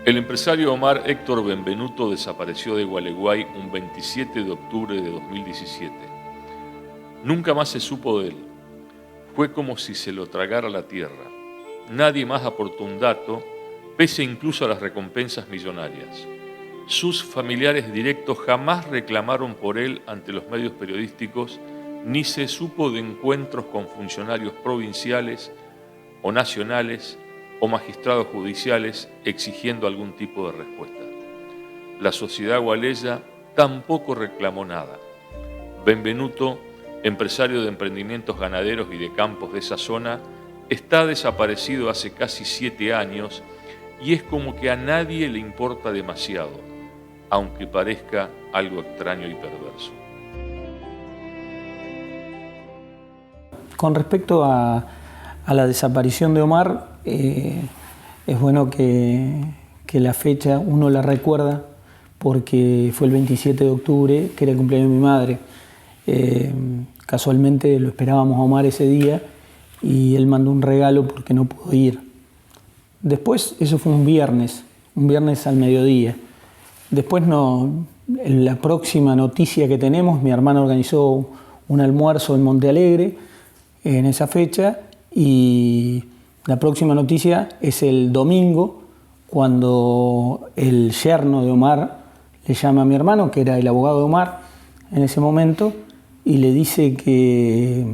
El empresario Omar Héctor Benvenuto desapareció de Gualeguay un 27 de octubre de 2017. Nunca más se supo de él. Fue como si se lo tragara la tierra. Nadie más aportó un dato, pese incluso a las recompensas millonarias. Sus familiares directos jamás reclamaron por él ante los medios periodísticos, ni se supo de encuentros con funcionarios provinciales o nacionales o magistrados judiciales exigiendo algún tipo de respuesta. La sociedad gualeya tampoco reclamó nada. Benvenuto, empresario de emprendimientos ganaderos y de campos de esa zona, está desaparecido hace casi 7 años y es como que a nadie le importa demasiado, aunque parezca algo extraño y perverso. Con respecto a la desaparición de Omar, es bueno que la fecha uno la recuerda porque fue el 27 de octubre, que era el cumpleaños de mi madre. Casualmente lo esperábamos a Omar ese día y él mandó un regalo porque no pudo ir. Después, eso fue un viernes al mediodía. Después la próxima noticia que tenemos, mi hermana organizó un almuerzo en Monte Alegre en esa fecha y la próxima noticia es el domingo, cuando el yerno de Omar le llama a mi hermano, que era el abogado de Omar en ese momento, y le dice que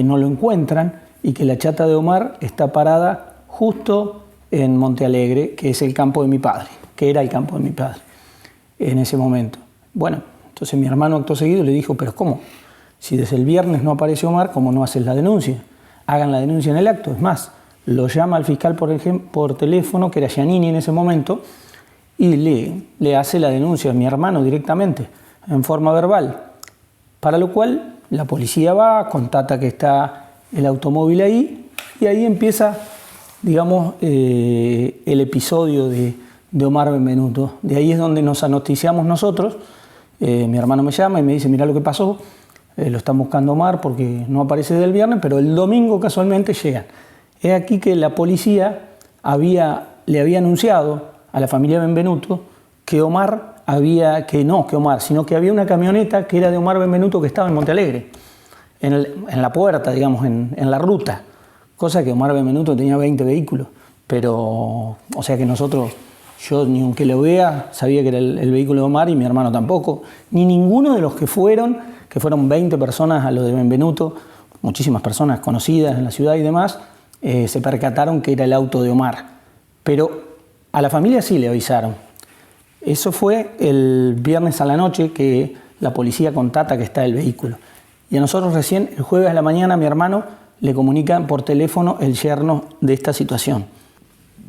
no lo encuentran y que la chata de Omar está parada justo en Monte Alegre, que es el campo de mi padre, que era el campo de mi padre en ese momento. Bueno, entonces mi hermano acto seguido le dijo, pero ¿cómo? Si desde el viernes no aparece Omar, ¿cómo no haces la denuncia? Hagan la denuncia en el acto. Es más, lo llama al fiscal por teléfono, que era Giannini en ese momento, y le hace la denuncia a mi hermano directamente, en forma verbal. Para lo cual la policía va, constata que está el automóvil ahí, y ahí empieza, digamos, el episodio de Omar Benvenuto. De ahí es donde nos anoticiamos nosotros. Mi hermano me llama y me dice, mirá lo que pasó. Lo están buscando Omar porque no aparece desde el viernes, pero el domingo casualmente llegan. Es aquí que la policía le había anunciado a la familia Benvenuto que sino que había una camioneta que era de Omar Benvenuto que estaba en Monte Alegre, en la puerta, digamos, en la ruta. Cosa que Omar Benvenuto tenía 20 vehículos, pero, o sea que yo ni aunque lo vea, sabía que era el vehículo de Omar y mi hermano tampoco, ni ninguno de los que fueron 20 personas a lo de Benvenuto, muchísimas personas conocidas en la ciudad y demás, se percataron que era el auto de Omar. Pero a la familia sí le avisaron. Eso fue el viernes a la noche que la policía contata que está el vehículo. Y a nosotros recién, el jueves a la mañana, mi hermano le comunica por teléfono el yerno de esta situación.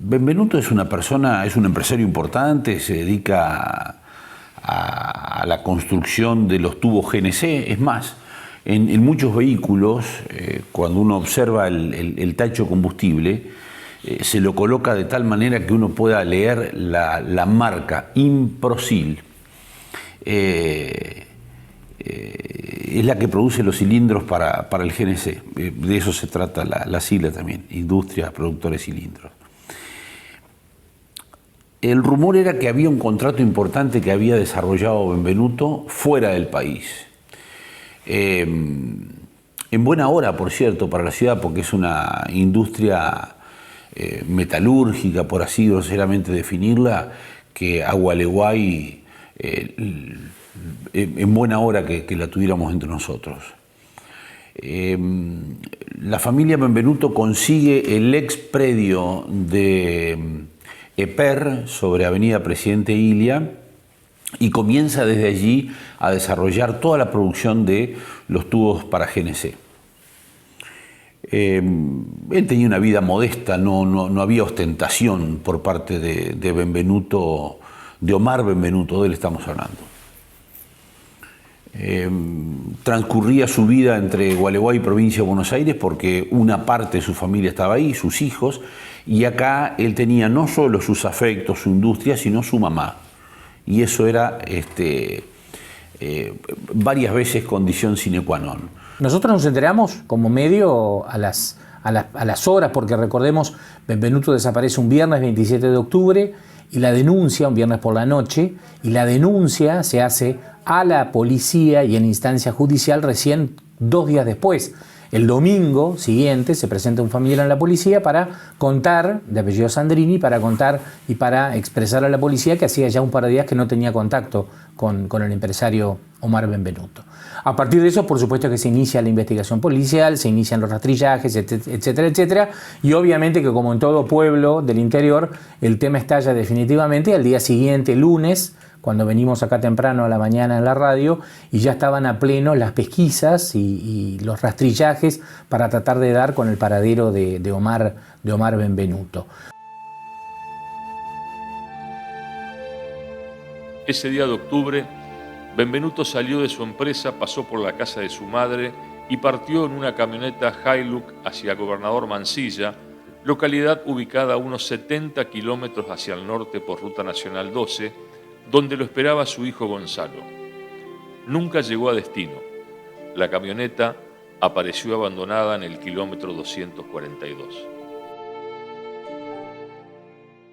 Benvenuto es un empresario importante, se dedica a la construcción de los tubos GNC. Es más, en muchos vehículos, cuando uno observa el tacho combustible, se lo coloca de tal manera que uno pueda leer la marca Improsil. Es la que produce los cilindros para el GNC. De eso se trata la sigla también, Industria Productora de Cilindros. El rumor era que había un contrato importante que había desarrollado Benvenuto fuera del país. En buena hora, por cierto, para la ciudad, porque es una industria metalúrgica, por así groseramente definirla, que a Gualeguay en buena hora que la tuviéramos entre nosotros. La familia Benvenuto consigue el ex predio de EPER sobre Avenida Presidente Ilia y comienza desde allí a desarrollar toda la producción de los tubos para GNC. Él tenía una vida modesta, no había ostentación por parte de Benvenuto, de Omar Benvenuto, de él estamos hablando. Transcurría su vida entre Gualeguay y provincia de Buenos Aires porque una parte de su familia estaba ahí, sus hijos, y acá él tenía no solo sus afectos, su industria, sino su mamá. Y eso era varias veces condición sine qua non. Nosotros nos enteramos como medio a a las horas, porque recordemos, Benvenuto desaparece un viernes 27 de octubre y la denuncia, un viernes por la noche, y la denuncia se hace a la policía y en instancia judicial recién 2 días después. El domingo siguiente se presenta un familiar en la policía para contar, de apellido Sandrini, para contar y para expresar a la policía que hacía ya un par de días que no tenía contacto con el empresario Omar Benvenuto. A partir de eso, por supuesto que se inicia la investigación policial, se inician los rastrillajes, etcétera, etcétera, y obviamente que como en todo pueblo del interior, el tema estalla definitivamente y al día siguiente, lunes, cuando venimos acá temprano a la mañana en la radio, y ya estaban a pleno las pesquisas y los rastrillajes para tratar de dar con el paradero de Omar Benvenuto. Ese día de octubre, Benvenuto salió de su empresa, pasó por la casa de su madre y partió en una camioneta Hilux hacia Gobernador Mansilla, localidad ubicada a unos 70 kilómetros hacia el norte por Ruta Nacional 12, donde lo esperaba su hijo Gonzalo. Nunca llegó a destino. La camioneta apareció abandonada en el kilómetro 242.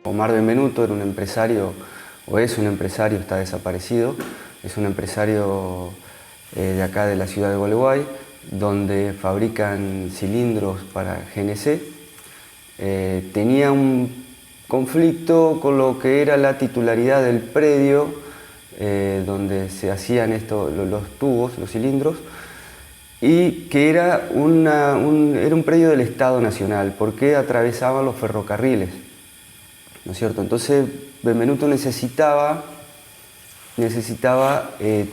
Omar Benvenuto era un empresario, o es un empresario, está desaparecido, es un empresario de acá de la ciudad de Gualeguay, donde fabrican cilindros para GNC. Tenía un conflicto con lo que era la titularidad del predio donde se hacían los tubos, los cilindros, y que era un predio del Estado Nacional, porque atravesaban los ferrocarriles, ¿no es cierto? Entonces Benvenuto necesitaba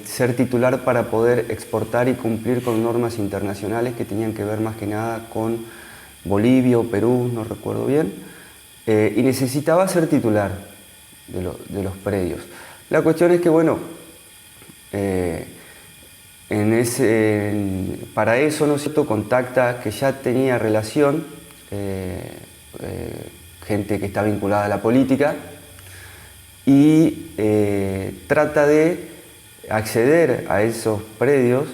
ser titular para poder exportar y cumplir con normas internacionales que tenían que ver más que nada con Bolivia o Perú, no recuerdo bien, y necesitaba ser titular de los predios. La cuestión es que, bueno, para eso, ¿no es cierto?, contacta que ya tenía relación, gente que está vinculada a la política, y trata de acceder a esos predios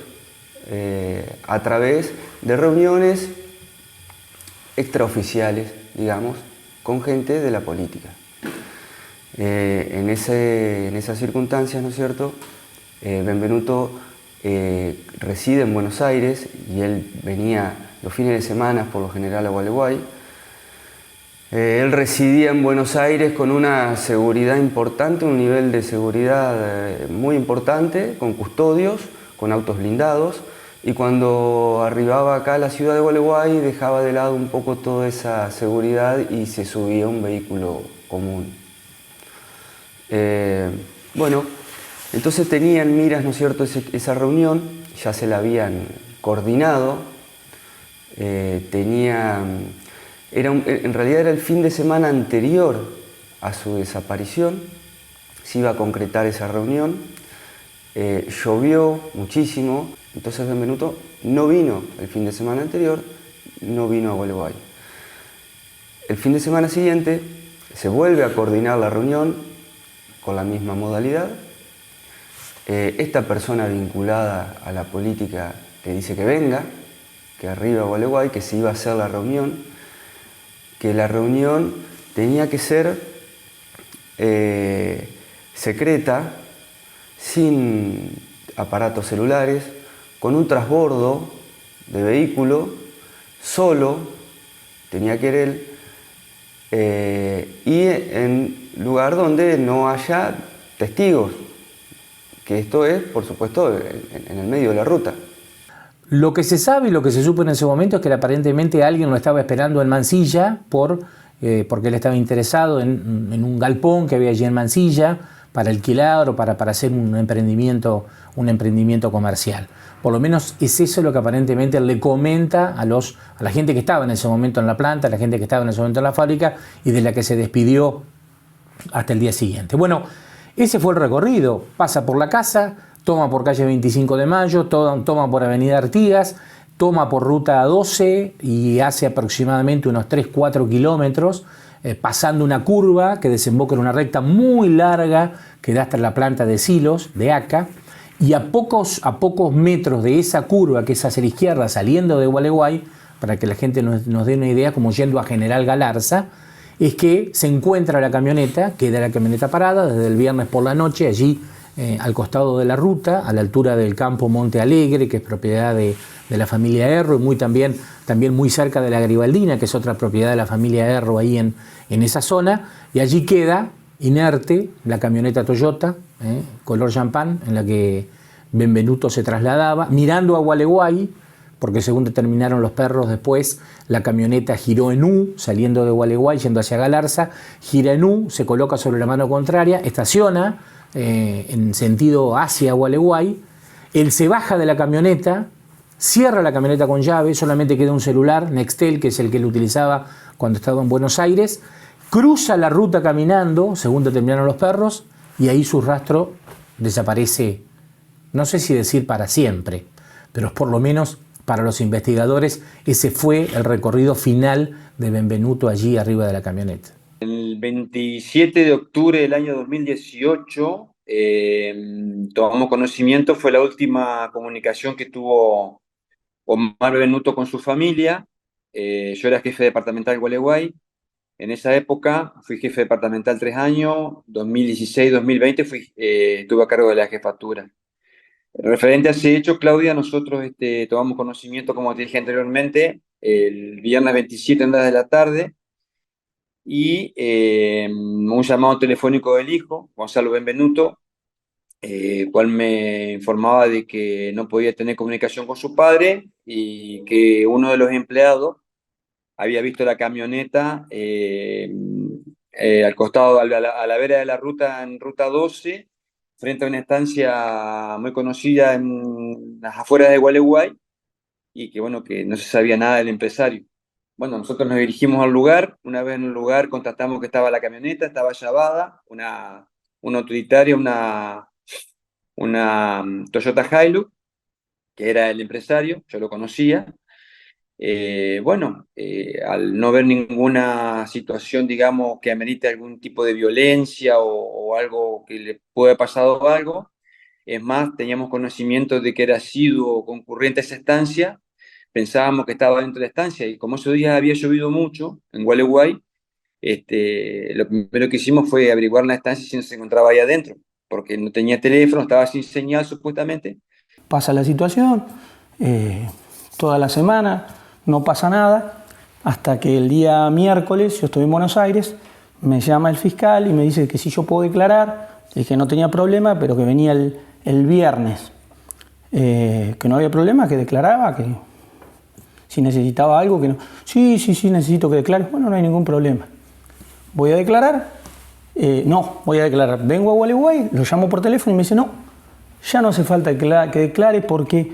a través de reuniones extraoficiales, digamos, con gente de la política. En esas circunstancias, ¿no es cierto?, Benvenuto reside en Buenos Aires y él venía los fines de semana por lo general a Gualeguay. Él residía en Buenos Aires con una seguridad importante, un nivel de seguridad muy importante, con custodios, con autos blindados, y cuando arribaba acá a la ciudad de Gualeguay dejaba de lado un poco toda esa seguridad y se subía a un vehículo común. Bueno, entonces tenían miras, ¿no es cierto?, esa reunión, ya se la habían coordinado, en realidad era el fin de semana anterior a su desaparición, se iba a concretar esa reunión, llovió muchísimo, entonces Benvenuto no vino el fin de semana anterior, no vino a Gualeguay. El fin de semana siguiente se vuelve a coordinar la reunión con la misma modalidad. Esta persona vinculada a la política le dice que venga, que arriba a Gualeguay, que se iba a hacer la reunión, que la reunión tenía que ser secreta, sin aparatos celulares, con un transbordo de vehículo, solo, tenía que ir él, y en lugar donde no haya testigos, que esto es, por supuesto, en el medio de la ruta. Lo que se sabe y lo que se supo en ese momento es que aparentemente alguien lo estaba esperando en Mansilla porque él estaba interesado en un galpón que había allí en Mansilla para alquilar o para hacer un emprendimiento comercial. Por lo menos es eso lo que aparentemente le comenta a la gente que estaba en ese momento en la planta, a la gente que estaba en ese momento en la fábrica y de la que se despidió hasta el día siguiente. Bueno, ese fue el recorrido. Pasa por la casa, toma por calle 25 de Mayo, toma por avenida Artigas, toma por ruta 12 y hace aproximadamente unos 3-4 kilómetros, pasando una curva que desemboca en una recta muy larga que da hasta la planta de silos de ACA, y a pocos metros de esa curva, que es hacia la izquierda saliendo de Gualeguay, para que la gente nos dé una idea, como yendo a General Galarza, es que se encuentra la camioneta, queda la camioneta parada desde el viernes por la noche, allí al costado de la ruta, a la altura del campo Monte Alegre, que es propiedad de la familia Erro, y también muy cerca de la Garibaldina, que es otra propiedad de la familia Erro ahí en esa zona, y allí queda inerte la camioneta Toyota, color champán, en la que Benvenuto se trasladaba, mirando a Gualeguay, porque según determinaron los perros después, la camioneta giró en U, saliendo de Gualeguay, yendo hacia Galarza, gira en U, se coloca sobre la mano contraria, estaciona en sentido hacia Gualeguay, él se baja de la camioneta, cierra la camioneta con llave, solamente queda un celular, Nextel, que es el que él utilizaba cuando estaba en Buenos Aires, cruza la ruta caminando, según determinaron los perros, y ahí su rastro desaparece, no sé si decir para siempre, pero por lo menos para los investigadores ese fue el recorrido final de Benvenuto allí arriba de la camioneta. El 27 de octubre del año 2018 tomamos conocimiento, fue la última comunicación que tuvo Omar Benvenuto con su familia. Yo era jefe departamental de Gualeguay. En esa época fui jefe departamental 3 años, 2016-2020 estuve a cargo de la jefatura. Referente a ese hecho, Claudia, nosotros tomamos conocimiento, como te dije anteriormente, el viernes 27 en horas de la tarde, y un llamado telefónico del hijo, Gonzalo Benvenuto, cual me informaba de que no podía tener comunicación con su padre y que uno de los empleados había visto la camioneta al costado, a la vera de la ruta, en ruta 12, frente a una estancia muy conocida en las afueras de Gualeguay, y que bueno, que no se sabía nada del empresario. Bueno, nosotros nos dirigimos al lugar. Una vez en el lugar constatamos que estaba la camioneta, estaba llavada, una utilitaria, una Toyota Hilux, que era el empresario, yo lo conocía. Al no ver ninguna situación, digamos, que amerite algún tipo de violencia o algo que le pueda haber pasado algo, es más, teníamos conocimiento de que era asiduo concurrente a esa estancia, pensábamos que estaba dentro de la estancia, y como esos días había llovido mucho en Gualeguay, lo primero que hicimos fue averiguar la estancia si no se encontraba ahí adentro, porque no tenía teléfono, estaba sin señal supuestamente. Pasa la situación, toda la semana, no pasa nada, hasta que el día miércoles, yo estoy en Buenos Aires, me llama el fiscal y me dice que si yo puedo declarar, y que no tenía problema, pero que venía el viernes, que no había problema, que declaraba, que si necesitaba algo, que no. Sí, necesito que declares. Bueno, no hay ningún problema. ¿Voy a declarar? No, voy a declarar. Vengo a Gualeguay, lo llamo por teléfono y me dice, no, ya no hace falta que declare porque,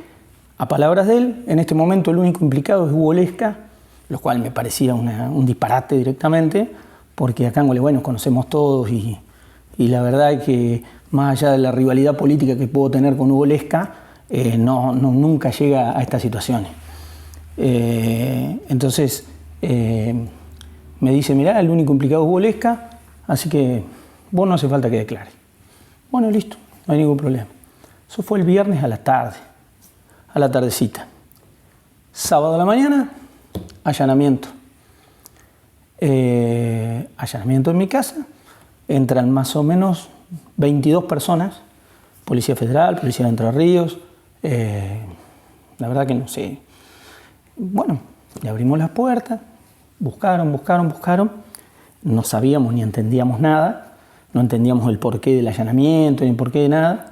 a palabras de él, en este momento el único implicado es Hugo Lesca, lo cual me parecía un disparate directamente, porque acá en Gualeguay nos conocemos todos y la verdad es que, más allá de la rivalidad política que puedo tener con Hugo Lesca, nunca llega a estas situaciones. Entonces me dice, mirá, el único implicado es Hugo Lesca, así que vos no hace falta que declares. Bueno, listo, no hay ningún problema. Eso fue el viernes a la tarde, a la tardecita. Sábado a la mañana, allanamiento. Allanamiento en mi casa. Entran más o menos 22 personas, Policía Federal, Policía de Entre Ríos, la verdad que no sé. Bueno, le abrimos las puertas, buscaron, no sabíamos ni entendíamos nada, no entendíamos el porqué del allanamiento ni el porqué de nada,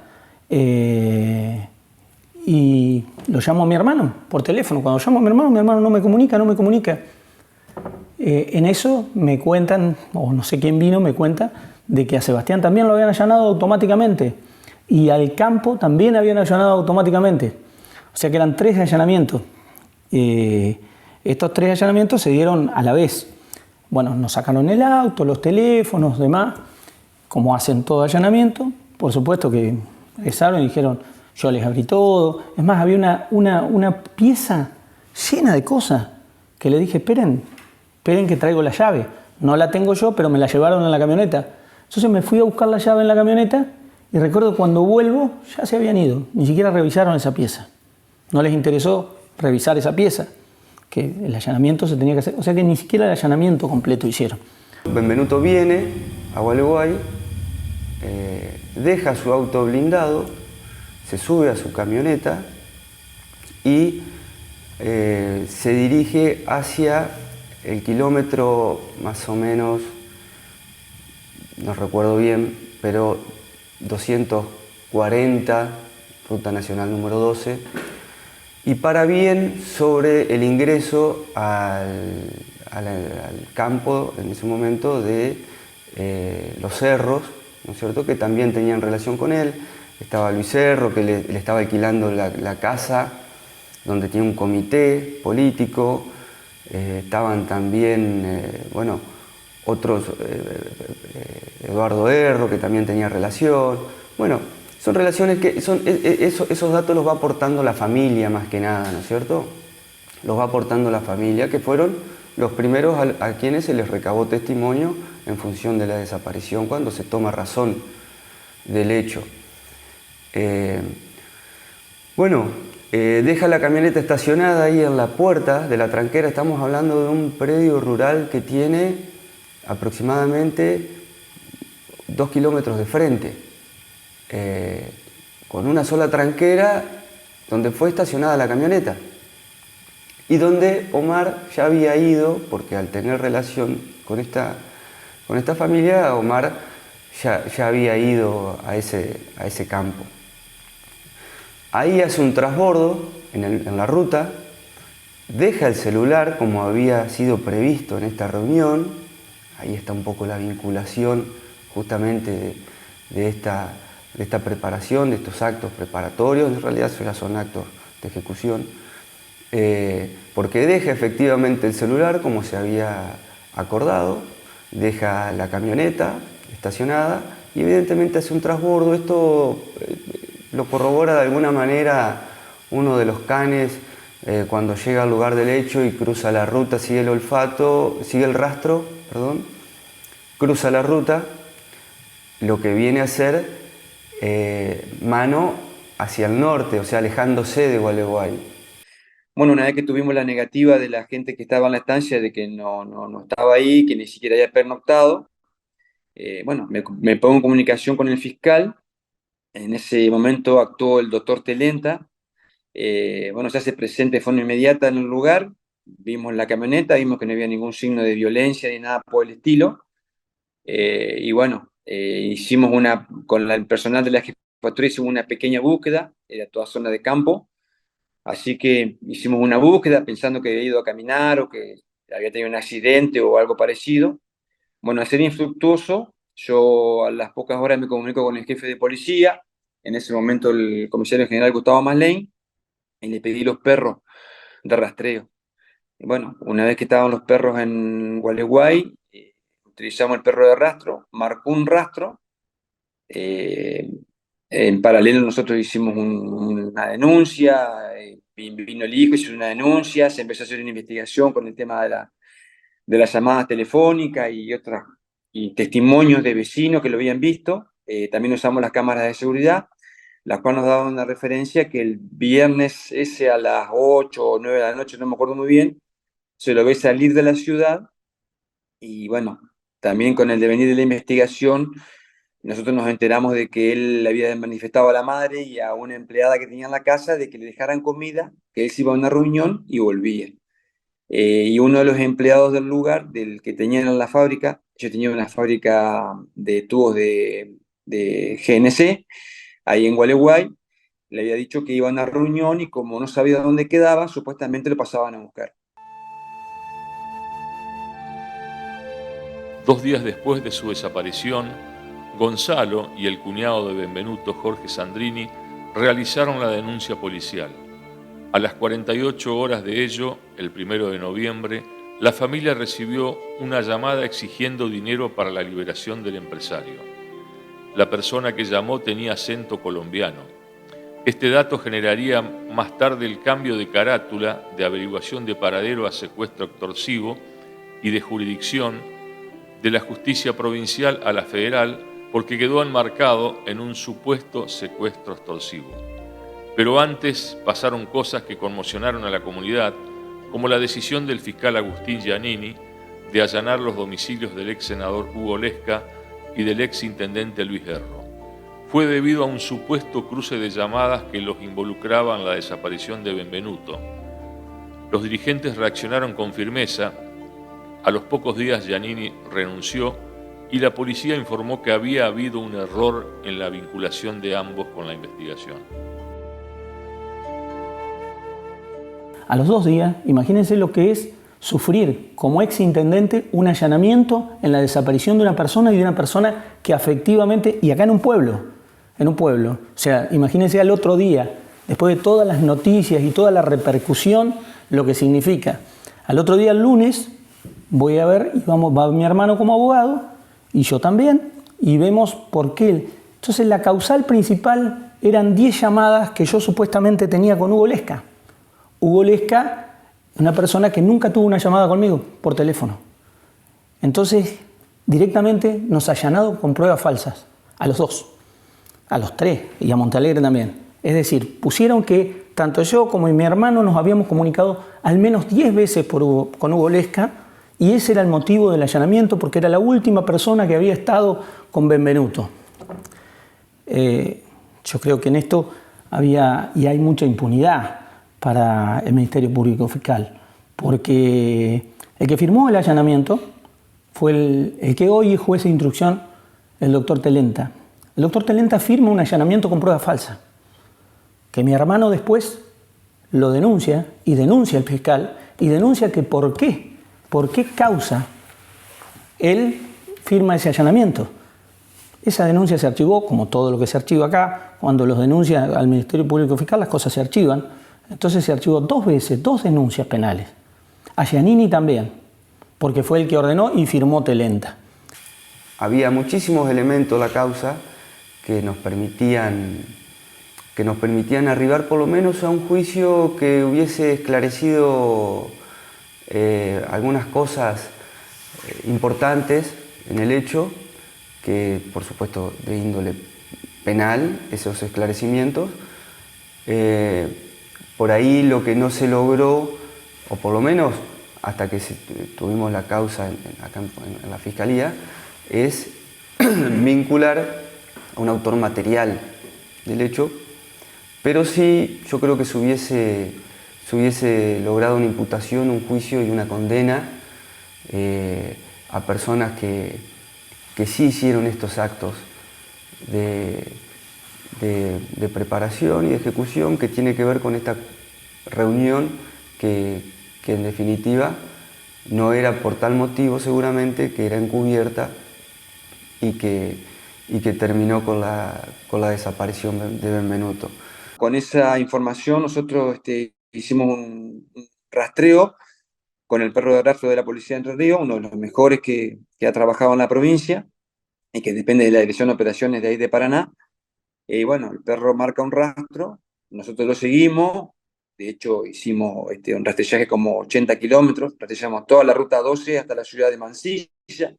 y lo llamo a mi hermano por teléfono. Cuando llamo a mi hermano no me comunica. En eso me cuentan, o no sé quién vino, me cuenta de que a Sebastián también lo habían allanado automáticamente y al campo también habían allanado automáticamente. O sea que eran 3 allanamientos. Estos 3 allanamientos se dieron a la vez. Bueno, nos sacaron el auto, los teléfonos, demás, como hacen todo allanamiento. Por supuesto que regresaron y dijeron, yo les abrí todo. Es más, había una pieza llena de cosas que le dije, esperen que traigo la llave. No la tengo yo, pero me la llevaron en la camioneta. Entonces me fui a buscar la llave en la camioneta y recuerdo cuando vuelvo ya se habían ido. Ni siquiera revisaron esa pieza. No les interesó revisar esa pieza. que el allanamiento se tenía que hacer, o sea que ni siquiera el allanamiento completo hicieron. Benvenuto viene a Gualeguay, deja su auto blindado, se sube a su camioneta y se dirige hacia el kilómetro más o menos, no recuerdo bien, pero 240, Ruta Nacional número 12, y para bien sobre el ingreso al campo en ese momento de Los Cerros, ¿no es cierto?, que también tenían relación con él. Estaba Luis Cerro, que le estaba alquilando la casa donde tiene un comité político. Estaban también, bueno, otros, Eduardo Erro, que también tenía relación. Bueno, son relaciones que esos datos los va aportando la familia más que nada, ¿no es cierto? Los va aportando la familia, que fueron los primeros a quienes se les recabó testimonio en función de la desaparición, cuando se toma razón del hecho. Deja la camioneta estacionada ahí en la puerta de la tranquera. Estamos hablando de un predio rural que tiene aproximadamente 2 kilómetros de frente, con una sola tranquera donde fue estacionada la camioneta y donde Omar ya había ido, porque al tener relación con esta familia, Omar ya había ido a ese campo. Ahí hace un transbordo en la ruta, deja el celular como había sido previsto en esta reunión. Ahí está un poco la vinculación justamente de esta preparación, de estos actos preparatorios. En realidad eso ya son actos de ejecución, porque deja efectivamente el celular como se había acordado, deja la camioneta estacionada y evidentemente hace un transbordo. Esto lo corrobora de alguna manera uno de los canes cuando llega al lugar del hecho y cruza la ruta, sigue el rastro, cruza la ruta, lo que viene a ser mano hacia el norte, o sea, alejándose de Gualeguay. Bueno, una vez que tuvimos la negativa de la gente que estaba en la estancia de que no estaba ahí, que ni siquiera había pernoctado, me pongo en comunicación con el fiscal. En ese momento actuó el doctor Telenta. Se hace presente de forma inmediata en el lugar. Vimos la camioneta, vimos que no había ningún signo de violencia ni nada por el estilo. Hicimos con el personal de la jefatura, hicimos una pequeña búsqueda, era toda zona de campo. Así que hicimos una búsqueda pensando que había ido a caminar o que había tenido un accidente o algo parecido. Bueno, al ser infructuoso, yo a las pocas horas me comunico con el jefe de policía, en ese momento el comisario general Gustavo Maslany, y le pedí los perros de rastreo. Y bueno, una vez que estaban los perros en Gualeguay, utilizamos el perro de rastro, marcó un rastro. En paralelo nosotros hicimos una denuncia, vino el hijo, hizo una denuncia, se empezó a hacer una investigación con el tema de las llamadas telefónicas y testimonios de vecinos que lo habían visto. También usamos las cámaras de seguridad, las cuales nos daban una referencia que el viernes ese a las 8 o 9 de la noche, no me acuerdo muy bien, se lo ve salir de la ciudad. Y bueno, también con el devenir de la investigación, nosotros nos enteramos de que él le había manifestado a la madre y a una empleada que tenía en la casa de que le dejaran comida, que él se iba a una reunión y volvía. Y uno de los empleados del lugar, del que tenían en la fábrica, yo tenía una fábrica de tubos de GNC, ahí en Gualeguay, le había dicho que iba a una reunión y como no sabía dónde quedaba, supuestamente lo pasaban a buscar. 2 días después de su desaparición, Gonzalo y el cuñado de Benvenuto, Jorge Sandrini, realizaron la denuncia policial. A las 48 horas de ello, el 1 de noviembre, la familia recibió una llamada exigiendo dinero para la liberación del empresario. La persona que llamó tenía acento colombiano. Este dato generaría más tarde el cambio de carátula de averiguación de paradero a secuestro extorsivo y de jurisdicción de la justicia provincial a la federal, porque quedó enmarcado en un supuesto secuestro extorsivo. Pero antes pasaron cosas que conmocionaron a la comunidad, como la decisión del fiscal Agustín Giannini de allanar los domicilios del ex senador Hugo Lesca y del ex intendente Luis Herro. Fue debido a un supuesto cruce de llamadas que los involucraba en la desaparición de Benvenuto. Los dirigentes reaccionaron con firmeza. A los pocos días Giannini renunció y la policía informó que había habido un error en la vinculación de ambos con la investigación. A los 2 días, imagínense lo que es sufrir como ex intendente un allanamiento en la desaparición de una persona y de una persona que afectivamente, y acá en un pueblo, o sea, imagínense al otro día, después de todas las noticias y toda la repercusión, lo que significa. Al otro día, el lunes, voy a ver, y va mi hermano como abogado, y yo también, y vemos por qué. Entonces la causal principal eran 10 llamadas que yo supuestamente tenía con Hugo Lesca. Hugo Lesca, una persona que nunca tuvo una llamada conmigo por teléfono. Entonces, directamente nos ha allanado con pruebas falsas, a los 2, a los 3 y a Montalegre también. Es decir, pusieron que tanto yo como mi hermano nos habíamos comunicado al menos 10 veces con Hugo Lesca, y ese era el motivo del allanamiento, porque era la última persona que había estado con Benvenuto. Yo creo que en esto había y hay mucha impunidad para el Ministerio Público Fiscal, porque el que firmó el allanamiento fue el que hoy es juez de instrucción, el doctor Telenta. El doctor Telenta firma un allanamiento con prueba falsa, que mi hermano después lo denuncia y denuncia al fiscal y denuncia que por qué causa él firma ese allanamiento. Esa denuncia se archivó, como todo lo que se archiva acá. Cuando los denuncia al Ministerio Público Fiscal, las cosas se archivan. Entonces se archivó 2 veces, 2 denuncias penales. A Giannini también, porque fue el que ordenó y firmó Telenta. Había muchísimos elementos en la causa que nos permitían arribar por lo menos a un juicio que hubiese esclarecido algunas cosas importantes en el hecho, que por supuesto de índole penal, esos esclarecimientos. Por ahí lo que no se logró, o por lo menos hasta que tuvimos la causa acá en la Fiscalía, es vincular a un autor material del hecho, pero sí yo creo que se hubiese logrado una imputación, un juicio y una condena a personas que sí hicieron estos actos de preparación y de ejecución, que tiene que ver con esta reunión que en definitiva no era por tal motivo seguramente, que era encubierta y que terminó con la desaparición de Benvenuto. Con esa información nosotros hicimos un rastreo con el perro de rastro de la Policía de Entre Ríos, uno de los mejores que ha trabajado en la provincia y que depende de la Dirección de Operaciones de ahí de Paraná. Bueno, el perro marca un rastro, nosotros lo seguimos, de hecho hicimos un rastrillaje como 80 kilómetros, rastrillamos toda la ruta 12 hasta la ciudad de Mansilla. Ya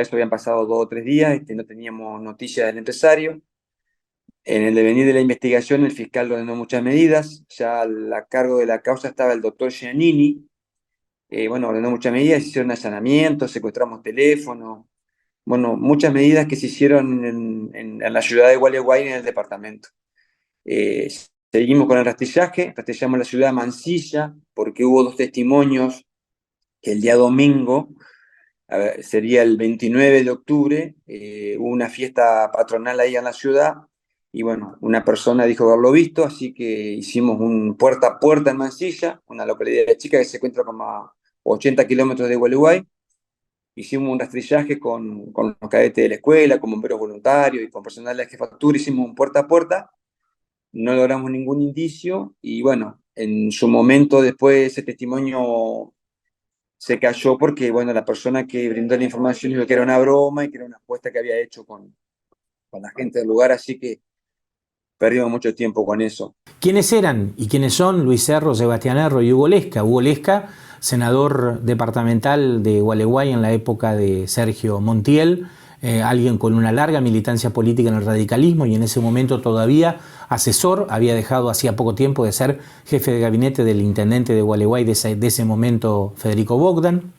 eso habían pasado 2 o 3 días, no teníamos noticias del empresario. En el devenir de la investigación, el fiscal ordenó muchas medidas. Ya a cargo de la causa estaba el doctor Giannini. Bueno, ordenó muchas medidas, hicieron allanamientos, secuestramos teléfonos. Bueno, muchas medidas que se hicieron en la ciudad de Gualeguay, en el departamento. Seguimos con el rastrillaje, rastrillamos la ciudad de Mansilla, porque hubo 2 testimonios que el día domingo, sería el 29 de octubre, hubo una fiesta patronal ahí en la ciudad. Y bueno, una persona dijo haberlo visto, así que hicimos un puerta a puerta en Mansilla, una localidad chica que se encuentra como a 80 kilómetros de Gualeguay. Hicimos un rastrillaje con los cadetes de la escuela, con bomberos voluntarios y con personal de la jefatura. Hicimos un puerta a puerta, no logramos ningún indicio y bueno, en su momento después ese testimonio se cayó porque bueno, la persona que brindó la información dijo que era una broma y que era una apuesta que había hecho con la gente del lugar, así que perdimos mucho tiempo con eso. ¿Quiénes eran y quiénes son Luis Herro, Sebastián Herro y Hugo Lesca? Hugo Lesca, senador departamental de Gualeguay en la época de Sergio Montiel, alguien con una larga militancia política en el radicalismo y en ese momento todavía asesor, había dejado hacía poco tiempo de ser jefe de gabinete del intendente de Gualeguay de ese momento, Federico Bogdan.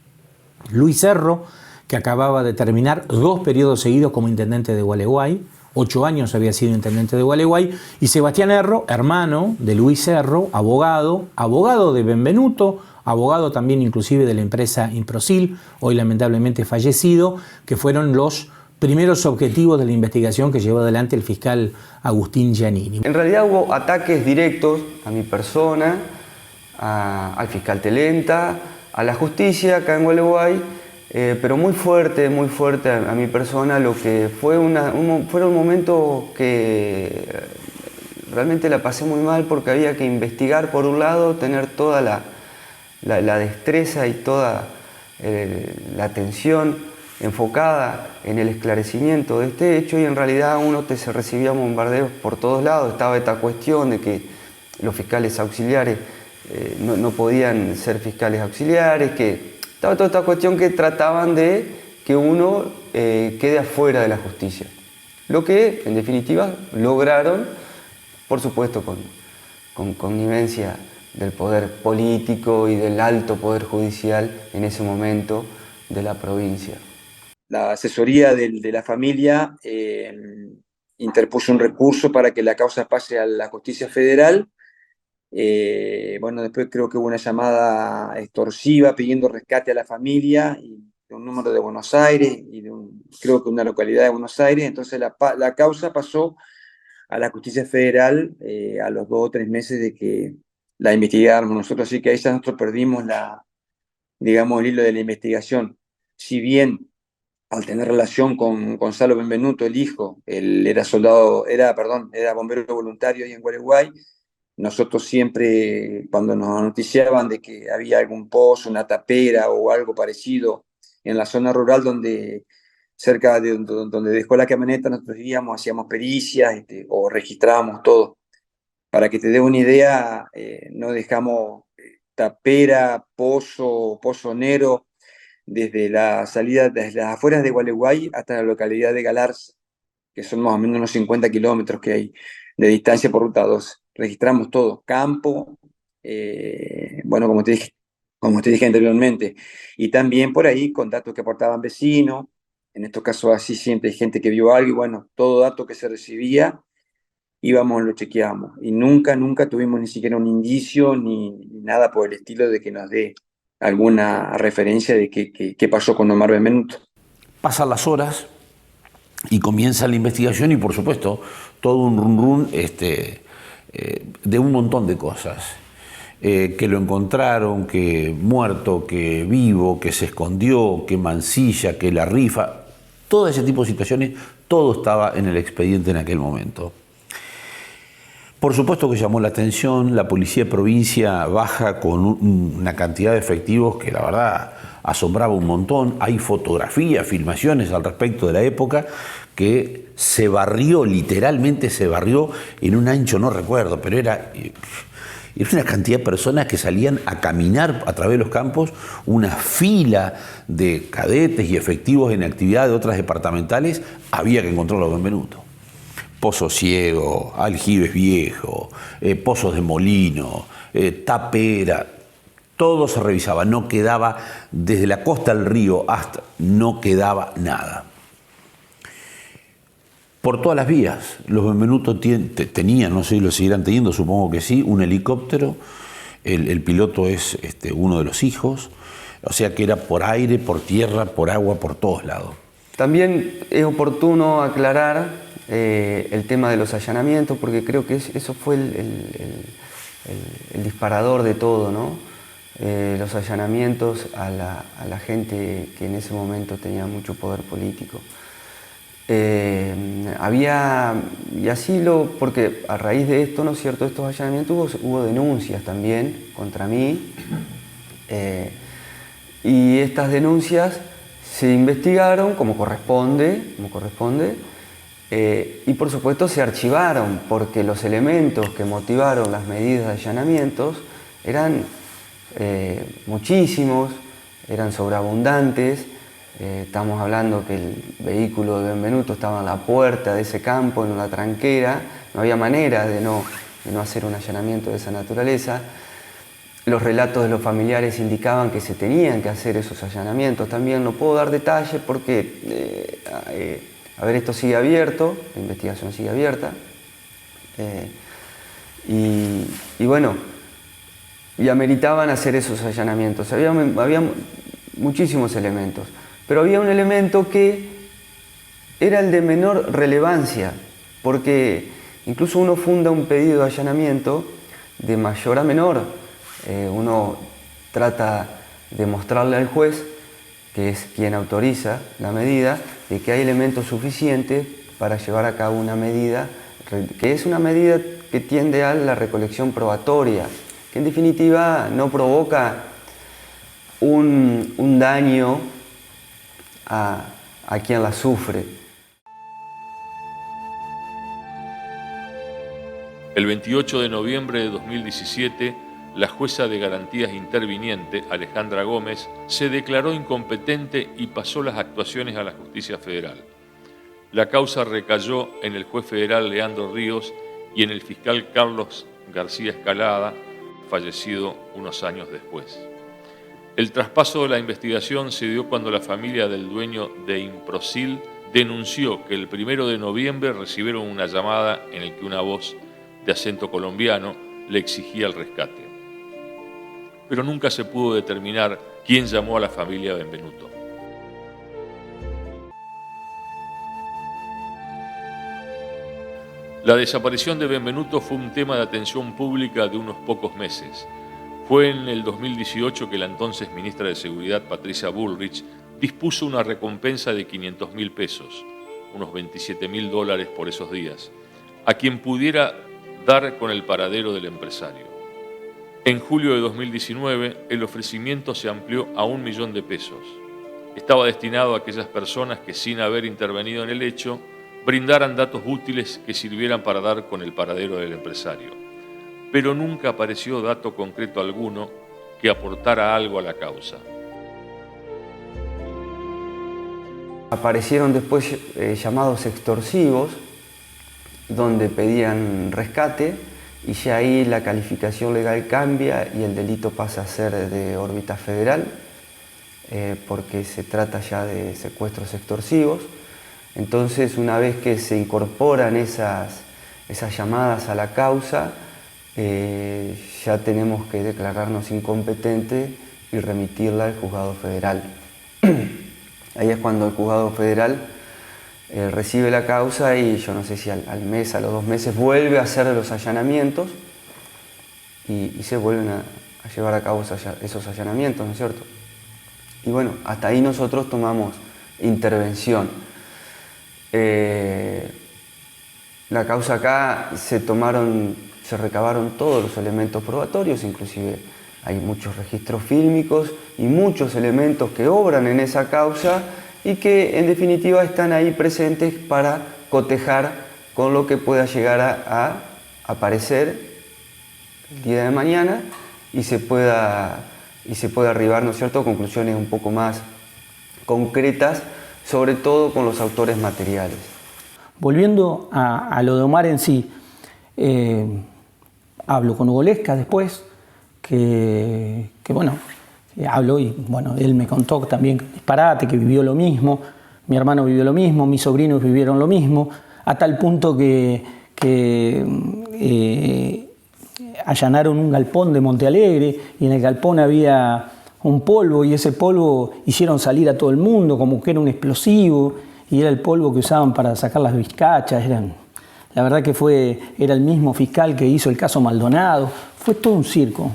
Luis Cerro, que acababa de terminar 2 periodos seguidos como intendente de Gualeguay, 8 años había sido intendente de Gualeguay, y Sebastián Erro, hermano de Luis Cerro, abogado de Benvenuto, abogado también inclusive de la empresa Improsil, hoy lamentablemente fallecido, que fueron los primeros objetivos de la investigación que llevó adelante el fiscal Agustín Giannini. En realidad hubo ataques directos a mi persona, al fiscal Telenta, a la justicia acá en Gualeguay, pero muy fuerte a mi persona, lo que fue fueron momentos que realmente la pasé muy mal porque había que investigar por un lado, tener toda la destreza y toda la atención enfocada en el esclarecimiento de este hecho, y en realidad se recibía bombardeos por todos lados. Estaba esta cuestión de que los fiscales auxiliares no podían ser fiscales auxiliares, que estaba toda esta cuestión que trataban de que uno quede afuera de la justicia. Lo que, en definitiva, lograron, por supuesto, con connivencia del poder político y del alto poder judicial en ese momento de la provincia. La asesoría de la familia interpuso un recurso para que la causa pase a la justicia federal. Bueno, después creo que hubo una llamada extorsiva pidiendo rescate a la familia, y de un número de Buenos Aires y creo que una localidad de Buenos Aires. Entonces la causa pasó a la justicia federal a los 2 o 3 meses de que la investigáramos nosotros, así que ahí ya nosotros perdimos digamos, el hilo de la investigación. Si bien al tener relación con Gonzalo Benvenuto, el hijo, él era bombero voluntario ahí en Gualeguay, nosotros siempre, cuando nos noticiaban de que había algún pozo, una tapera o algo parecido en la zona rural cerca de donde dejó la camioneta, nosotros íbamos, hacíamos pericias o registrábamos todo. Para que te dé una idea, no dejamos tapera, pozonero, desde la salida, desde las afueras de Gualeguay hasta la localidad de Galarza, que son más o menos unos 50 kilómetros que hay de distancia por ruta 2. Registramos todo, campo, bueno, como te dije anteriormente, y también por ahí con datos que aportaban vecinos. En estos casos así siempre hay gente que vio algo, y bueno, todo dato que se recibía íbamos, lo chequeábamos, y nunca tuvimos ni siquiera un indicio ni nada por el estilo de que nos dé alguna referencia de qué pasó con Omar Benvenuto. Pasan las horas y comienza la investigación y, por supuesto, todo un run de un montón de cosas. Que lo encontraron, que muerto, que vivo, que se escondió, que mancilla, que la rifa, todo ese tipo de situaciones, todo estaba en el expediente en aquel momento. Por supuesto que llamó la atención, la policía de provincia baja con una cantidad de efectivos que la verdad asombraba un montón. Hay fotografías, filmaciones al respecto de la época que se barrió, literalmente se barrió en un ancho, no recuerdo, pero era una cantidad de personas que salían a caminar a través de los campos, una fila de cadetes y efectivos en actividad de otras departamentales, había que encontrarlo a Benvenuto. Pozo Ciego, Aljibes Viejo, Pozos de Molino, Tapera, todo se revisaba, no quedaba, desde la costa del río hasta, no quedaba nada. Por todas las vías, los Benvenuto tenían, no sé si lo seguirán teniendo, supongo que sí, un helicóptero, el piloto es uno de los hijos, o sea que era por aire, por tierra, por agua, por todos lados. También es oportuno aclarar el tema de los allanamientos, porque creo que eso fue el disparador de todo, ¿no? Los allanamientos a la gente que en ese momento tenía mucho poder político. Porque a raíz de esto, ¿no es cierto?, estos allanamientos hubo denuncias también contra mí, y estas denuncias se investigaron como corresponde, y por supuesto se archivaron, porque los elementos que motivaron las medidas de allanamientos eran muchísimos, eran sobreabundantes, Estamos hablando que el vehículo de Benvenuto estaba en la puerta de ese campo, en la tranquera. No había manera de no hacer un allanamiento de esa naturaleza. Los relatos de los familiares indicaban que se tenían que hacer esos allanamientos. También no puedo dar detalles porque, esto sigue abierto, la investigación sigue abierta. Y bueno, y ameritaban hacer esos allanamientos. Había muchísimos elementos, pero había un elemento que era el de menor relevancia, porque incluso uno funda un pedido de allanamiento de mayor a menor. Uno trata de mostrarle al juez, que es quien autoriza la medida, de que hay elementos suficientes para llevar a cabo una medida, que es una medida que tiende a la recolección probatoria, que en definitiva no provoca un daño a quien la sufre. El 28 de noviembre de 2017, la jueza de garantías interviniente, Alejandra Gómez, se declaró incompetente y pasó las actuaciones a la justicia federal. La causa recayó en el juez federal Leandro Ríos y en el fiscal Carlos García Escalada, fallecido unos años después. El traspaso de la investigación se dio cuando la familia del dueño de Improsil denunció que el 1 de noviembre recibieron una llamada en la que una voz de acento colombiano le exigía el rescate. Pero nunca se pudo determinar quién llamó a la familia Benvenuto. La desaparición de Benvenuto fue un tema de atención pública de unos pocos meses. Fue en el 2018 que la entonces ministra de Seguridad, Patricia Bullrich, dispuso una recompensa de 500.000 pesos, unos $27.000 por esos días, a quien pudiera dar con el paradero del empresario. En julio de 2019, el ofrecimiento se amplió a $1 millón. Estaba destinado a aquellas personas que, sin haber intervenido en el hecho, brindaran datos útiles que sirvieran para dar con el paradero del empresario. Pero nunca apareció dato concreto alguno que aportara algo a la causa. Aparecieron después llamados extorsivos, donde pedían rescate, y ya ahí la calificación legal cambia y el delito pasa a ser de órbita federal, porque se trata ya de secuestros extorsivos. Entonces, una vez que se incorporan esas llamadas a la causa, ya tenemos que declararnos incompetentes y remitirla al juzgado federal. Ahí es cuando el juzgado federal recibe la causa y yo no sé si al mes, a los 2 meses, vuelve a hacer los allanamientos y se vuelven a llevar a cabo esos allanamientos, ¿no es cierto? Y bueno, hasta ahí nosotros tomamos intervención. La causa acá se recabaron todos los elementos probatorios, inclusive hay muchos registros fílmicos y muchos elementos que obran en esa causa y que en definitiva están ahí presentes para cotejar con lo que pueda llegar a aparecer el día de mañana y se pueda arribar, ¿no es cierto?, a conclusiones un poco más concretas, sobre todo con los autores materiales. Volviendo a lo de Omar en sí, hablo con Hugo Lescas después, que bueno, hablo y bueno, él me contó también disparate, que vivió lo mismo, mi hermano vivió lo mismo, mis sobrinos vivieron lo mismo, a tal punto que allanaron un galpón de Monte Alegre y en el galpón había un polvo y ese polvo hicieron salir a todo el mundo como que era un explosivo y era el polvo que usaban para sacar las vizcachas. La verdad que era el mismo fiscal que hizo el caso Maldonado, fue todo un circo,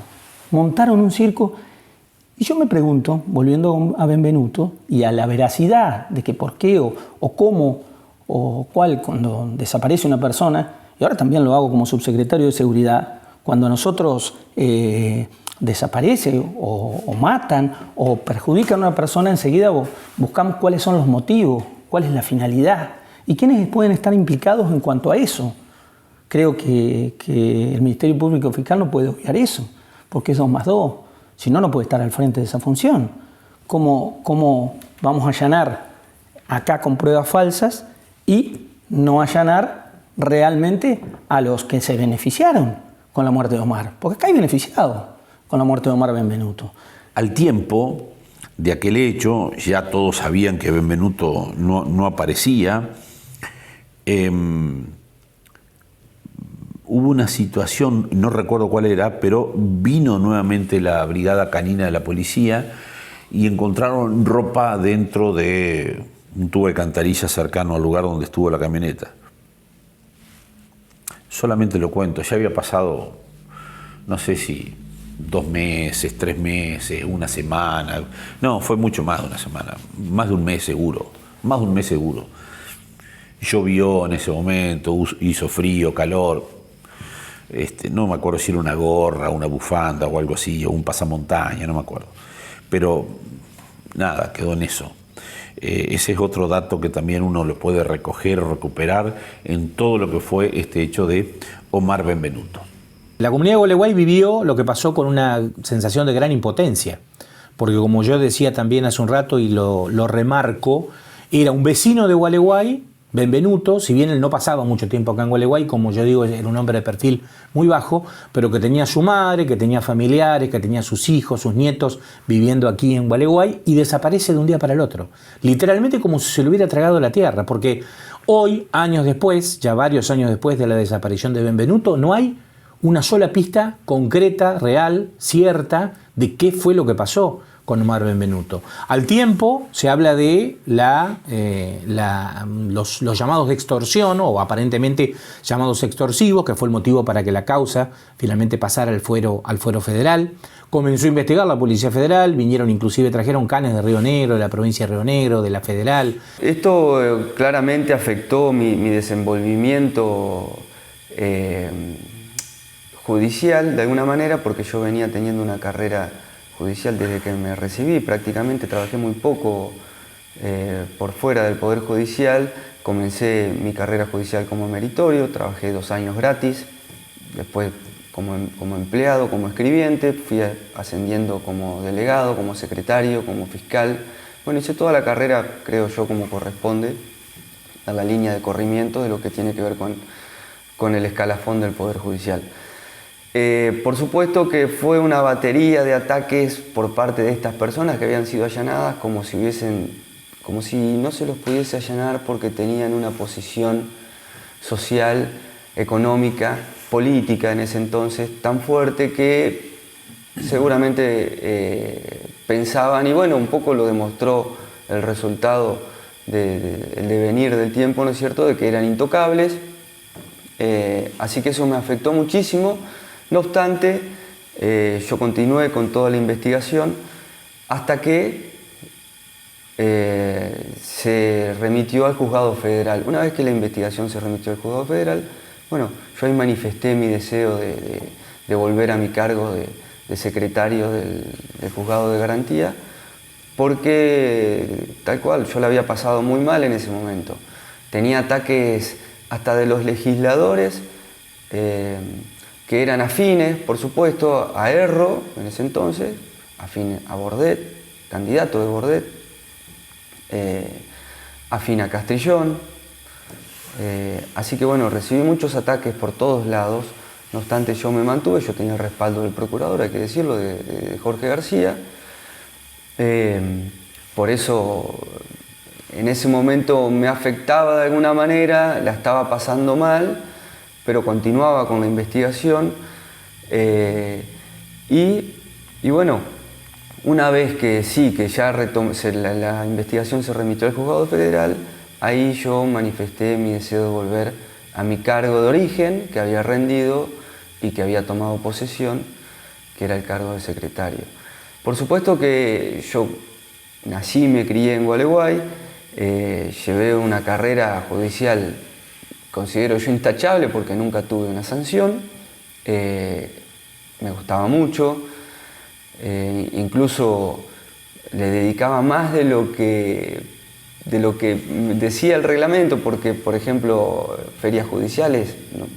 montaron un circo. Y yo me pregunto, volviendo a Benvenuto y a la veracidad de que por qué o cómo o cuál cuando desaparece una persona, y ahora también lo hago como subsecretario de Seguridad, cuando nosotros desaparece o matan o perjudican a una persona, enseguida buscamos cuáles son los motivos, cuál es la finalidad y quiénes pueden estar implicados en cuanto a eso. Creo que el Ministerio Público Fiscal no puede obviar eso, porque es 2 más 2. Si no, no puede estar al frente de esa función. cómo vamos a allanar acá con pruebas falsas y no allanar realmente a los que se beneficiaron con la muerte de Omar? Porque acá hay beneficiados con la muerte de Omar Benvenuto. Al tiempo de aquel hecho, ya todos sabían que Benvenuto no aparecía. Hubo una situación, no recuerdo cuál era, pero vino nuevamente la brigada canina de la policía y encontraron ropa dentro de un tubo de alcantarilla cercano al lugar donde estuvo la camioneta. Solamente lo cuento, ya había pasado, no sé si 2 meses, 3 meses, una semana. No, fue mucho más de una semana, más de un mes seguro, más de un mes seguro. Llovió en ese momento, hizo frío, calor. No me acuerdo si era una gorra, una bufanda o algo así, o un pasamontaña, no me acuerdo. Pero nada, quedó en eso. Ese es otro dato que también uno lo puede recoger o recuperar en todo lo que fue este hecho de Omar Benvenuto. La comunidad de Gualeguay vivió lo que pasó con una sensación de gran impotencia, porque como yo decía también hace un rato y lo remarco, era un vecino de Gualeguay, Benvenuto, si bien él no pasaba mucho tiempo acá en Gualeguay, como yo digo, era un hombre de perfil muy bajo, pero que tenía su madre, que tenía familiares, que tenía sus hijos, sus nietos viviendo aquí en Gualeguay, y desaparece de un día para el otro. Literalmente como si se le hubiera tragado la tierra, porque hoy, años después, ya varios años después de la desaparición de Benvenuto, no hay una sola pista concreta, real, cierta, de qué fue lo que pasó con Omar Benvenuto. Al tiempo se habla de los llamados de extorsión, o aparentemente llamados extorsivos, que fue el motivo para que la causa finalmente pasara al fuero federal. Comenzó a investigar la Policía Federal, trajeron canes de Río Negro, de la provincia de Río Negro, de la Federal. Esto claramente afectó mi desenvolvimiento judicial de alguna manera, porque yo venía teniendo una carrera judicial desde que me recibí. Prácticamente trabajé muy poco por fuera del Poder Judicial. Comencé mi carrera judicial como meritorio, trabajé 2 años gratis, después como empleado, como escribiente, fui ascendiendo como delegado, como secretario, como fiscal. Bueno, hice toda la carrera, creo yo, como corresponde, a la línea de corrimiento de lo que tiene que ver con el escalafón del Poder Judicial. Por supuesto que fue una batería de ataques por parte de estas personas que habían sido allanadas, como si no se los pudiese allanar porque tenían una posición social, económica, política en ese entonces tan fuerte que seguramente pensaban, y bueno, un poco lo demostró el resultado el devenir del tiempo, ¿no es cierto?, de que eran intocables. Así que eso me afectó muchísimo. No obstante, yo continué con toda la investigación hasta que se remitió al Juzgado Federal. Una vez que la investigación se remitió al Juzgado Federal, bueno, yo ahí manifesté mi deseo de volver a mi cargo de secretario del Juzgado de Garantía, porque tal cual, yo la había pasado muy mal en ese momento. Tenía ataques hasta de los legisladores, que eran afines, por supuesto, a Erro en ese entonces, afín a Bordet, candidato de Bordet, afín a Castrillón. Así que bueno, recibí muchos ataques por todos lados. No obstante, yo me mantuve, yo tenía el respaldo del procurador, hay que decirlo, de Jorge García. Por eso, en ese momento me afectaba de alguna manera, la estaba pasando mal, pero continuaba con la investigación. Y bueno, una vez que ya la investigación se remitió al Juzgado Federal, ahí yo manifesté mi deseo de volver a mi cargo de origen, que había rendido y que había tomado posesión, que era el cargo de secretario. Por supuesto que yo nací y me crié en Gualeguay, llevé una carrera judicial, considero yo, intachable, porque nunca tuve una sanción. Me gustaba mucho, incluso le dedicaba más de lo que decía el reglamento, porque, por ejemplo, ferias judiciales,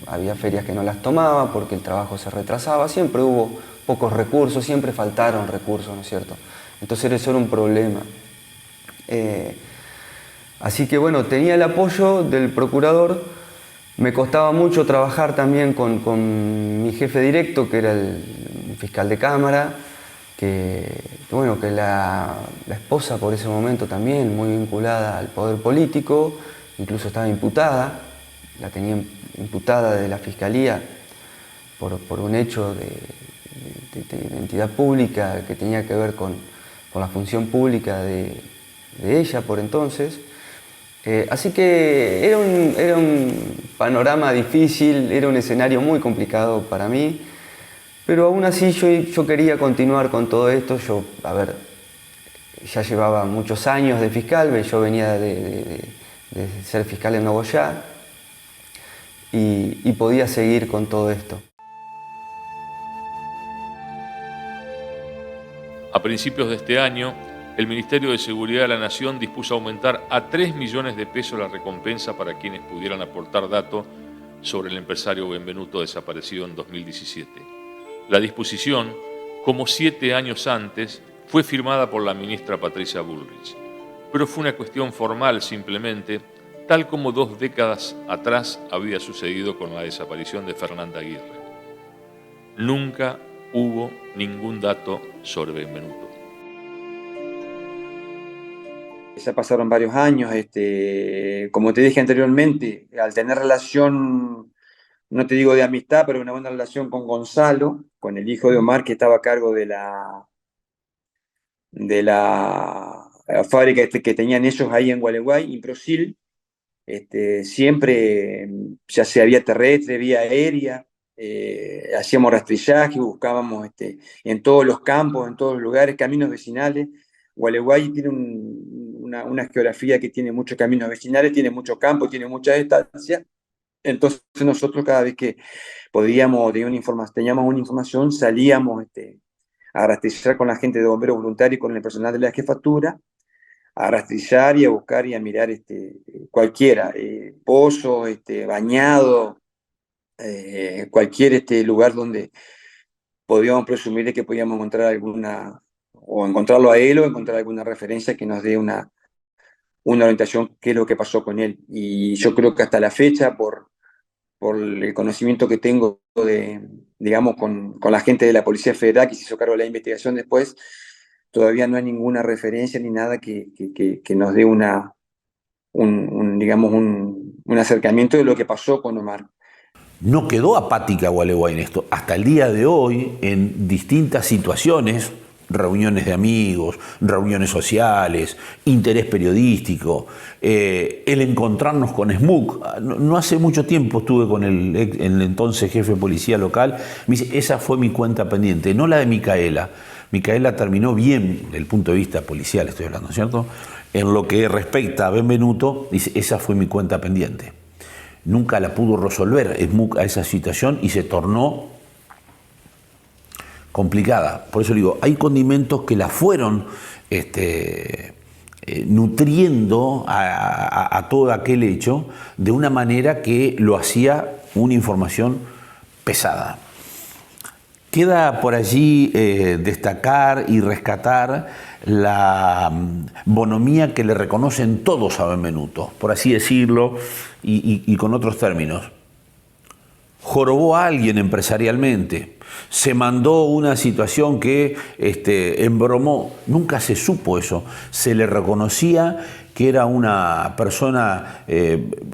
había ferias que no las tomaba porque el trabajo se retrasaba, siempre hubo pocos recursos, siempre faltaron recursos, ¿no es cierto? Entonces eso era un problema. Así que bueno, tenía el apoyo del procurador. Me costaba mucho trabajar también con mi jefe directo, que era el fiscal de Cámara, que la esposa por ese momento también, muy vinculada al poder político, incluso estaba imputada, la tenía imputada de la Fiscalía por un hecho de entidad pública que tenía que ver con la función pública de ella por entonces. Así que era un panorama difícil, era un escenario muy complicado para mí, pero aún así yo quería continuar con todo esto. Ya llevaba muchos años de fiscal, yo venía de ser fiscal en Nogoyá y podía seguir con todo esto. A principios de este año, el Ministerio de Seguridad de la Nación dispuso aumentar a 3 millones de pesos la recompensa para quienes pudieran aportar datos sobre el empresario Benvenuto desaparecido en 2017. La disposición, como 7 años antes, fue firmada por la ministra Patricia Bullrich, pero fue una cuestión formal simplemente, tal como 2 décadas atrás había sucedido con la desaparición de Fernanda Aguirre. Nunca hubo ningún dato sobre Benvenuto. Ya pasaron varios años, como te dije anteriormente, al tener relación, no te digo de amistad, pero una buena relación con Gonzalo, con el hijo de Omar, que estaba a cargo de la fábrica que tenían ellos ahí en Gualeguay, Improsil, siempre, ya sea vía terrestre, vía aérea, hacíamos rastrillaje, buscábamos en todos los campos, en todos los lugares, caminos vecinales. Gualeguay tiene una geografía que tiene muchos caminos vecinales, tiene mucho campo, tiene muchas estancias. Entonces nosotros cada vez que teníamos una información, salíamos a rastrillar con la gente de bomberos voluntarios y con el personal de la jefatura, a rastrillar y a buscar y a mirar cualquiera, pozo, bañado, cualquier lugar donde podíamos presumir de que podíamos encontrar o encontrarlo a él o encontrar alguna referencia que nos dé una orientación qué es lo que pasó con él. Y yo creo que hasta la fecha, por el conocimiento que tengo digamos, con la gente de la Policía Federal que se hizo cargo de la investigación después, todavía no hay ninguna referencia ni nada que nos dé un acercamiento de lo que pasó con Omar. No quedó apática Gualeguay en esto. Hasta el día de hoy, en distintas situaciones, reuniones de amigos, reuniones sociales, interés periodístico, el encontrarnos con SMUC. No hace mucho tiempo estuve con el entonces jefe de policía local. Me dice, esa fue mi cuenta pendiente, no la de Micaela. Micaela terminó bien, desde el punto de vista policial estoy hablando, ¿cierto? En lo que respecta a Benvenuto, dice, esa fue mi cuenta pendiente. Nunca la pudo resolver SMUC a esa situación y se tornó complicada. Por eso digo, hay condimentos que la fueron nutriendo a todo aquel hecho de una manera que lo hacía una información pesada. Queda por allí destacar y rescatar la bonomía que le reconocen todos a Benvenuto, por así decirlo, y con otros términos. Jorobó a alguien empresarialmente, se mandó una situación que embromó, nunca se supo eso, se le reconocía que era una persona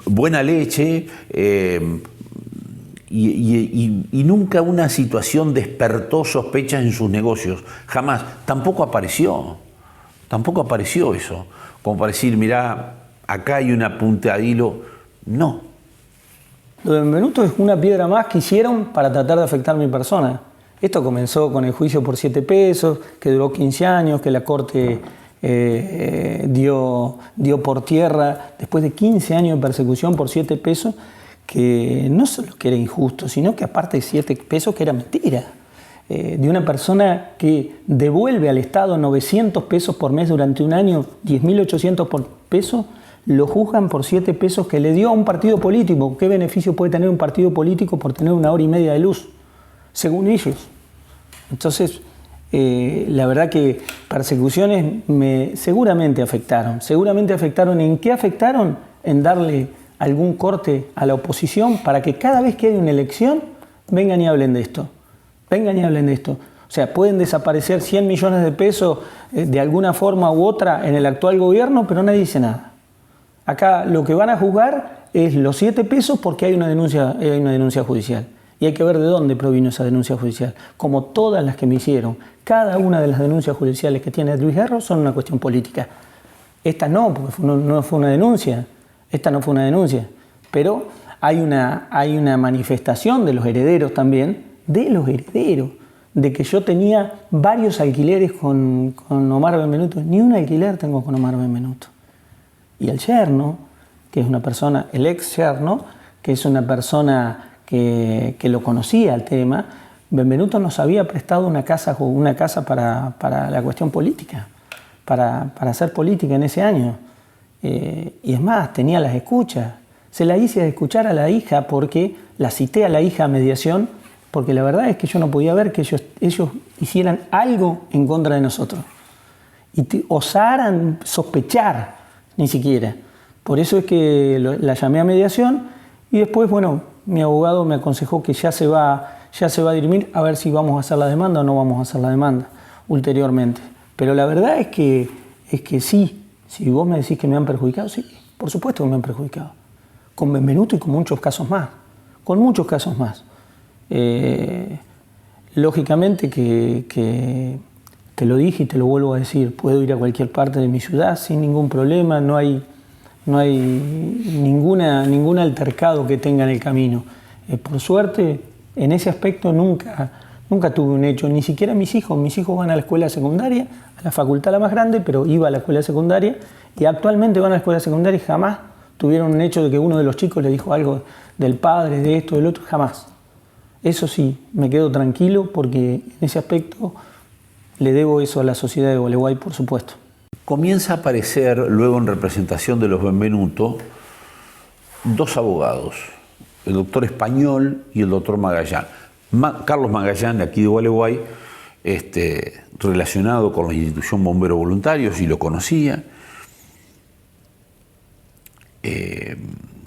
buena leche, y nunca una situación despertó sospechas en sus negocios, jamás, tampoco apareció eso, como para decir, mirá, acá hay una punta de hilo, no. Lo de Benvenuto es una piedra más que hicieron para tratar de afectar mi persona. Esto comenzó con el juicio por 7 pesos, que duró 15 años, que la Corte dio por tierra, después de 15 años de persecución por 7 pesos, que no solo que era injusto, sino que aparte de 7 pesos que era mentira. De una persona que devuelve al Estado 900 pesos por mes durante un año, 10.800 por peso, lo juzgan por 7 pesos que le dio a un partido político. ¿Qué beneficio puede tener un partido político por tener 1 hora y media de luz? Según ellos. Entonces, La verdad que persecuciones seguramente afectaron. ¿En qué afectaron? En darle algún corte a la oposición para que cada vez que hay una elección vengan y hablen de esto. O sea, pueden desaparecer 100 millones de pesos de alguna forma u otra en el actual gobierno, pero nadie dice nada. Acá lo que van a juzgar es los 7 pesos porque hay una denuncia judicial. Y hay que ver de dónde provino esa denuncia judicial. Como todas las que me hicieron, cada una de las denuncias judiciales que tiene Luis Herro son una cuestión política. Esta no, porque no fue una denuncia. Pero hay una manifestación de los herederos también, de que yo tenía varios alquileres con Omar Benvenuto. Ni un alquiler tengo con Omar Benvenuto. Y el yerno, que es una persona, el ex yerno, que es una persona que lo conocía el tema, Benvenuto nos había prestado una casa para la cuestión política, para hacer política en ese año. Y es más, tenía las escuchas. Se la hice escuchar a la hija porque la cité a la hija a mediación, porque la verdad es que yo no podía ver que ellos hicieran algo en contra de nosotros. Y osaran sospechar, ni siquiera. Por eso es que la llamé a mediación y después, bueno, mi abogado me aconsejó que ya se va a dirimir a ver si vamos a hacer la demanda o no vamos a hacer la demanda ulteriormente. Pero la verdad es que sí, si vos me decís que me han perjudicado, sí, por supuesto que me han perjudicado. Con Benvenuto y con muchos casos más. Lógicamente que te lo dije y te lo vuelvo a decir, puedo ir a cualquier parte de mi ciudad sin ningún problema, no hay ningún altercado que tenga en el camino. Por suerte, en ese aspecto nunca tuve un hecho, ni siquiera mis hijos van a la escuela secundaria, a la facultad la más grande, pero iba a la escuela secundaria y actualmente van a la escuela secundaria y jamás tuvieron un hecho de que uno de los chicos le dijo algo del padre, de esto, del otro, jamás. Eso sí, me quedo tranquilo porque en ese aspecto le debo eso a la sociedad de Gualeguay, por supuesto. Comienza a aparecer luego en representación de los Benvenuto 2 abogados, el doctor Español y el doctor Magallán. Carlos Magallán, de aquí de Gualeguay, relacionado con la institución Bomberos Voluntarios, y lo conocía,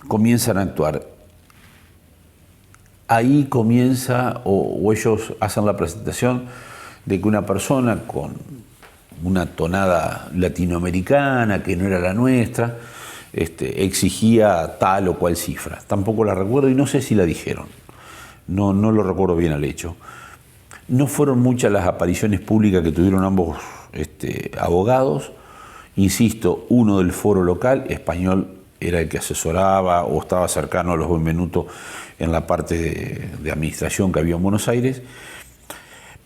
comienzan a actuar. Ahí comienza, o ellos hacen la presentación de que una persona con una tonada latinoamericana que no era la nuestra, exigía tal o cual cifra. Tampoco la recuerdo y no sé si la dijeron. No lo recuerdo bien al hecho. No fueron muchas las apariciones públicas que tuvieron ambos abogados. Insisto, uno del foro local, Español, era el que asesoraba o estaba cercano a los Benvenuto en la parte de administración que había en Buenos Aires.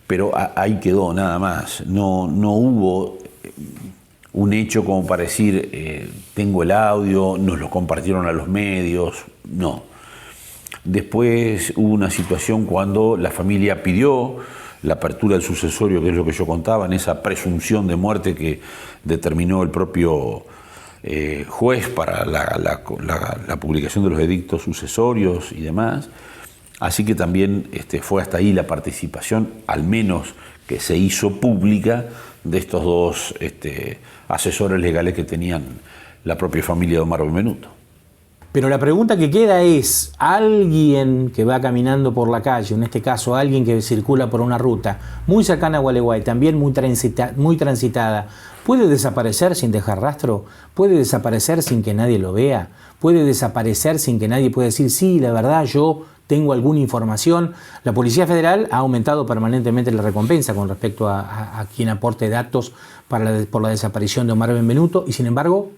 Pero ahí quedó, nada más. No hubo un hecho como para decir, tengo el audio, nos lo compartieron a los medios, no. Después hubo una situación cuando la familia pidió la apertura del sucesorio, que es lo que yo contaba, en esa presunción de muerte que determinó el propio juez para la publicación de los edictos sucesorios y demás. Así que también fue hasta ahí la participación, al menos que se hizo pública, de estos 2 asesores legales que tenían la propia familia de Omar Benvenuto. Pero la pregunta que queda es, alguien que va caminando por la calle, en este caso alguien que circula por una ruta muy cercana a Gualeguay, también muy transitada, ¿puede desaparecer sin dejar rastro? ¿Puede desaparecer sin que nadie lo vea? ¿Puede desaparecer sin que nadie pueda decir, sí, la verdad, yo tengo alguna información? La Policía Federal ha aumentado permanentemente la recompensa con respecto a quien aporte datos por la desaparición de Omar Benvenuto y, sin embargo,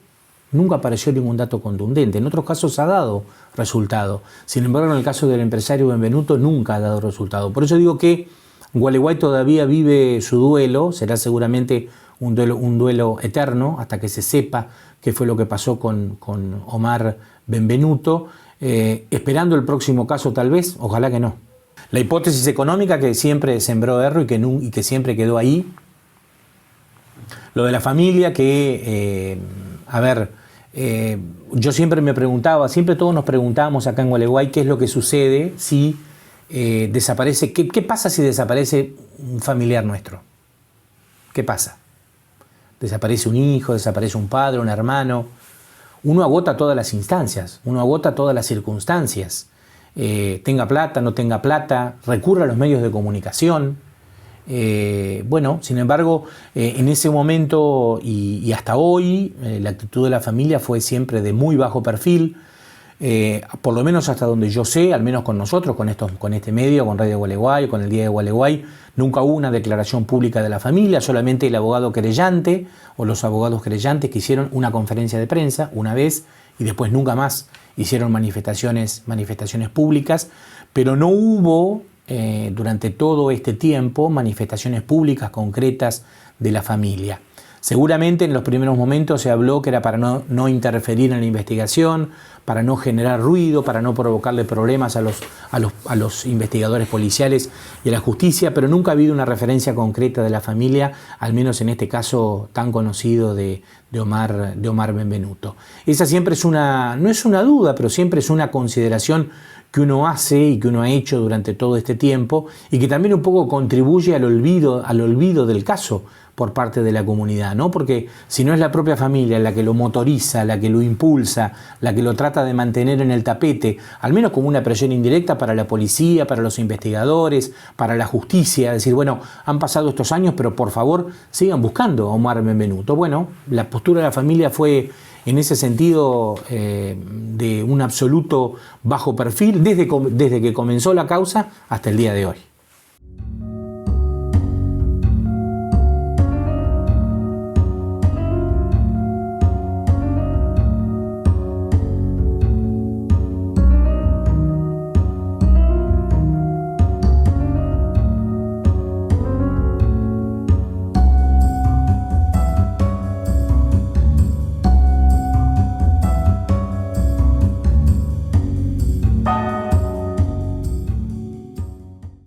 nunca apareció ningún dato contundente. En otros casos ha dado resultado. Sin embargo, en el caso del empresario Benvenuto nunca ha dado resultado. Por eso digo que Gualeguay todavía vive su duelo, será seguramente un duelo eterno hasta que se sepa qué fue lo que pasó con Omar Benvenuto, esperando el próximo caso tal vez, ojalá que no. La hipótesis económica que siempre sembró Herro y que siempre quedó ahí, lo de la familia que, yo siempre me preguntaba, siempre todos nos preguntábamos acá en Gualeguay qué es lo que sucede si desaparece, qué pasa si desaparece un familiar nuestro. ¿qué pasa? Desaparece un hijo, desaparece un padre, un hermano. Uno agota todas las instancias, uno agota todas las circunstancias. Tenga plata, no tenga plata, recurre a los medios de comunicación. Bueno, sin embargo, en ese momento y hasta hoy, la actitud de la familia fue siempre de muy bajo perfil. Por lo menos hasta donde yo sé, al menos con nosotros, con este medio, con Radio Gualeguay, con el Día de Gualeguay, nunca hubo una declaración pública de la familia, solamente el abogado querellante o los abogados querellantes que hicieron una conferencia de prensa una vez y después nunca más hicieron manifestaciones públicas, pero no hubo durante todo este tiempo manifestaciones públicas concretas de la familia. Seguramente en los primeros momentos se habló que era para no interferir en la investigación, para no generar ruido, para no provocarle problemas a los investigadores policiales y a la justicia, pero nunca ha habido una referencia concreta de la familia, al menos en este caso tan conocido de Omar Benvenuto. Esa siempre no es una duda, pero siempre es una consideración que uno hace y que uno ha hecho durante todo este tiempo y que también un poco contribuye al olvido del caso por parte de la comunidad, ¿no? Porque si no es la propia familia la que lo motoriza, la que lo impulsa, la que lo trata de mantener en el tapete, al menos como una presión indirecta para la policía, para los investigadores, para la justicia, decir, bueno, han pasado estos años, pero por favor sigan buscando a Omar Benvenuto. Bueno, la postura de la familia fue en ese sentido de un absoluto bajo perfil desde que comenzó la causa hasta el día de hoy.